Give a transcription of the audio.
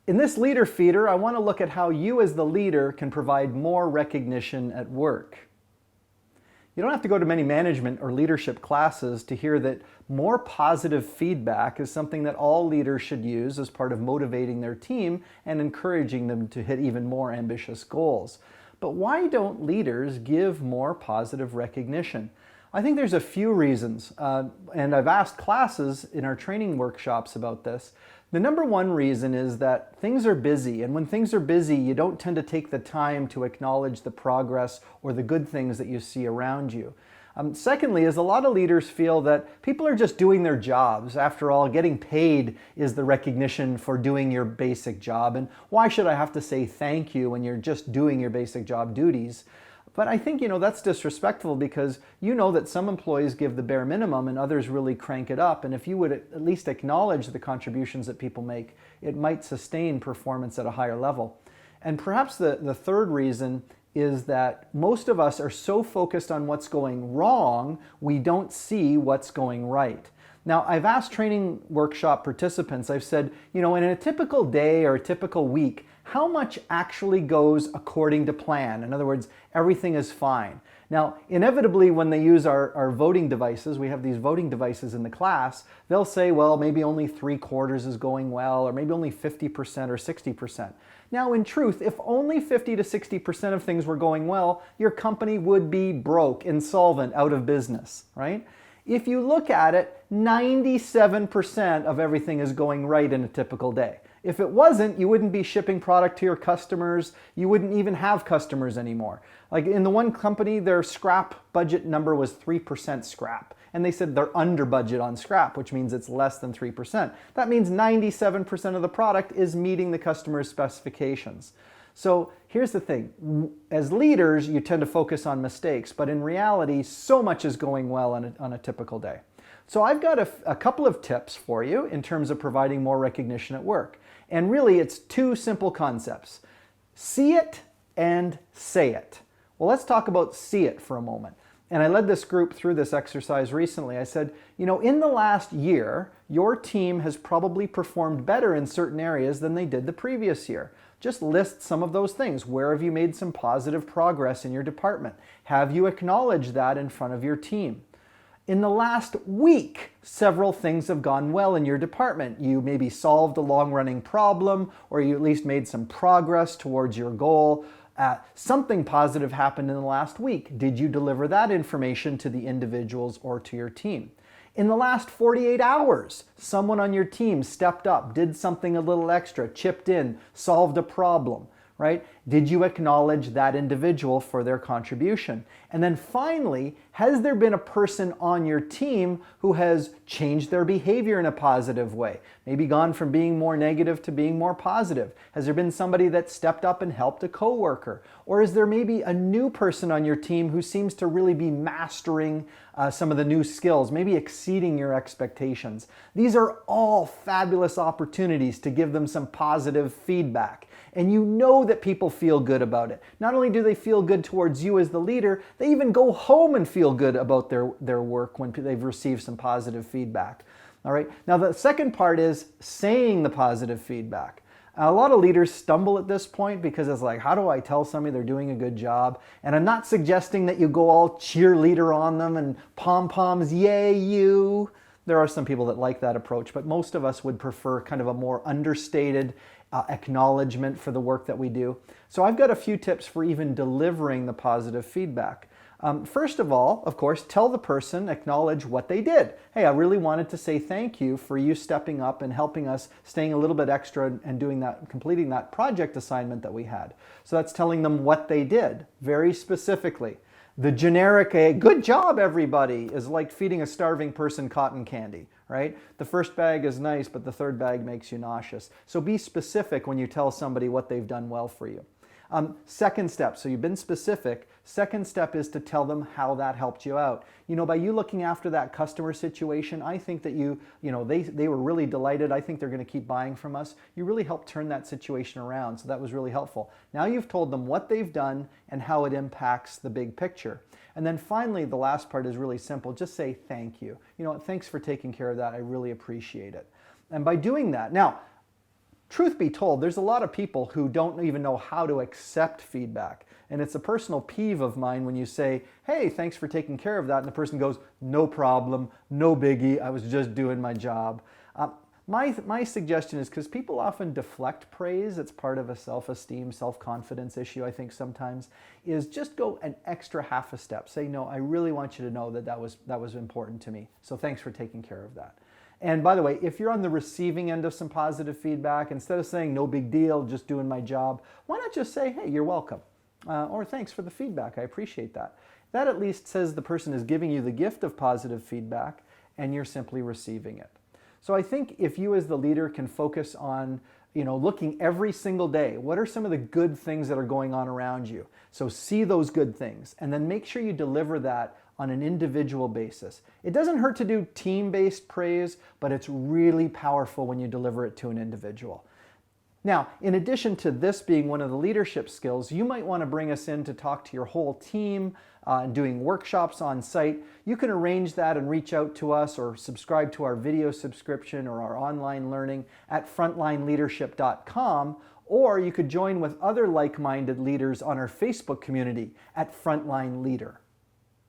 In this leader feeder, I want to look at how you as the leader can provide more recognition at work. You don't have to go to many management or leadership classes to hear that more positive feedback is something that all leaders should use as part of motivating their team and encouraging them to hit even more ambitious goals. But why don't leaders give more positive recognition? I think there's a few reasons, and I've asked classes in our training workshops about this. The number one reason is that things are busy, and when things are busy, you don't tend to take the time to acknowledge the progress or the good things that you see around you. Secondly, is a lot of leaders feel that people are just doing their jobs. After all, getting paid is the recognition for doing your basic job, and why should I have to say thank you when you're just doing your basic job duties? But I think, that's disrespectful because you know that some employees give the bare minimum and others really crank it up. And if you would at least acknowledge the contributions that people make, it might sustain performance at a higher level. And perhaps the third reason is that most of us are so focused on what's going wrong, we don't see what's going right. Now, I've asked training workshop participants, I've said, in a typical day or a typical week, how much actually goes according to plan? In other words, everything is fine. Now, inevitably, when they use our voting devices, we have these voting devices in the class, they'll say, well, maybe only 3/4 is going well, or maybe only 50% or 60%. Now, in truth, if only 50 to 60% of things were going well, your company would be broke, insolvent, out of business, right? If you look at it, 97% of everything is going right in a typical day. If it wasn't, you wouldn't be shipping product to your customers. You wouldn't even have customers anymore. Like in the one company, their scrap budget number was 3% scrap. And they said they're under budget on scrap, which means it's less than 3%. That means 97% of the product is meeting the customer's specifications. So here's the thing. As leaders, you tend to focus on mistakes, but in reality, so much is going well on a typical day. So I've got a couple of tips for you in terms of providing more recognition at work. And really, it's two simple concepts. See it and say it. Well, let's talk about see it for a moment. And I led this group through this exercise recently. I said, in the last year, your team has probably performed better in certain areas than they did the previous year. Just list some of those things. Where have you made some positive progress in your department? Have you acknowledged that in front of your team? In the last week, several things have gone well in your department. You maybe solved a long-running problem, or you at least made some progress towards your goal. Something positive happened in the last week. Did you deliver that information to the individuals or to your team? In the last 48 hours, someone on your team stepped up, did something a little extra, chipped in, solved a problem, right? Did you acknowledge that individual for their contribution? And then finally, has there been a person on your team who has changed their behavior in a positive way? Maybe gone from being more negative to being more positive? Has there been somebody that stepped up and helped a coworker? Or is there maybe a new person on your team who seems to really be mastering some of the new skills, maybe exceeding your expectations? These are all fabulous opportunities to give them some positive feedback. And you know that people feel good about it. Not only do they feel good towards you as the leader, they even go home and feel good about their work when they've received some positive feedback. All right. Now the second part is saying the positive feedback. A lot of leaders stumble at this point because it's like, how do I tell somebody they're doing a good job? And I'm not suggesting that you go all cheerleader on them and pom-poms, yay you. There are some people that like that approach, but most of us would prefer kind of a more understated acknowledgement for the work that we do. So I've got a few tips for even delivering the positive feedback. First of all, of course, tell the person, acknowledge what they did. Hey, I really wanted to say thank you for you stepping up and helping us, staying a little bit extra and doing that, completing that project assignment that we had. So that's telling them what they did, very specifically. The generic, good job everybody, is like feeding a starving person cotton candy, right? The first bag is nice, but the third bag makes you nauseous. So be specific when you tell somebody what they've done well for you. Second step, so you've been specific. Second step is to tell them how that helped you out. By you looking after that customer situation, I think that they were really delighted. I think they're going to keep buying from us. You really helped turn that situation around, so that was really helpful. Now you've told them what they've done and how it impacts the big picture. And then finally, the last part is really simple. Just say thank you. Thanks for taking care of that. I really appreciate it. And by doing that, now, truth be told, there's a lot of people who don't even know how to accept feedback. And it's a personal peeve of mine when you say, hey, thanks for taking care of that. And the person goes, no problem, no biggie, I was just doing my job. My suggestion is, because people often deflect praise, it's part of a self-esteem, self-confidence issue, I think sometimes, is just go an extra half a step. Say, no, I really want you to know that that was important to me. So thanks for taking care of that. And by the way, if you're on the receiving end of some positive feedback, instead of saying, no big deal, just doing my job, why not just say, hey, you're welcome. Or thanks for the feedback, I appreciate that. That at least says the person is giving you the gift of positive feedback and you're simply receiving it. So I think if you as the leader can focus on, looking every single day, what are some of the good things that are going on around you? So see those good things and then make sure you deliver that on an individual basis. It doesn't hurt to do team-based praise, but it's really powerful when you deliver it to an individual. Now, in addition to this being one of the leadership skills, you might want to bring us in to talk to your whole team and doing workshops on site. You can arrange that and reach out to us or subscribe to our video subscription or our online learning at frontlineleadership.com, or you could join with other like-minded leaders on our Facebook community at Frontline Leader.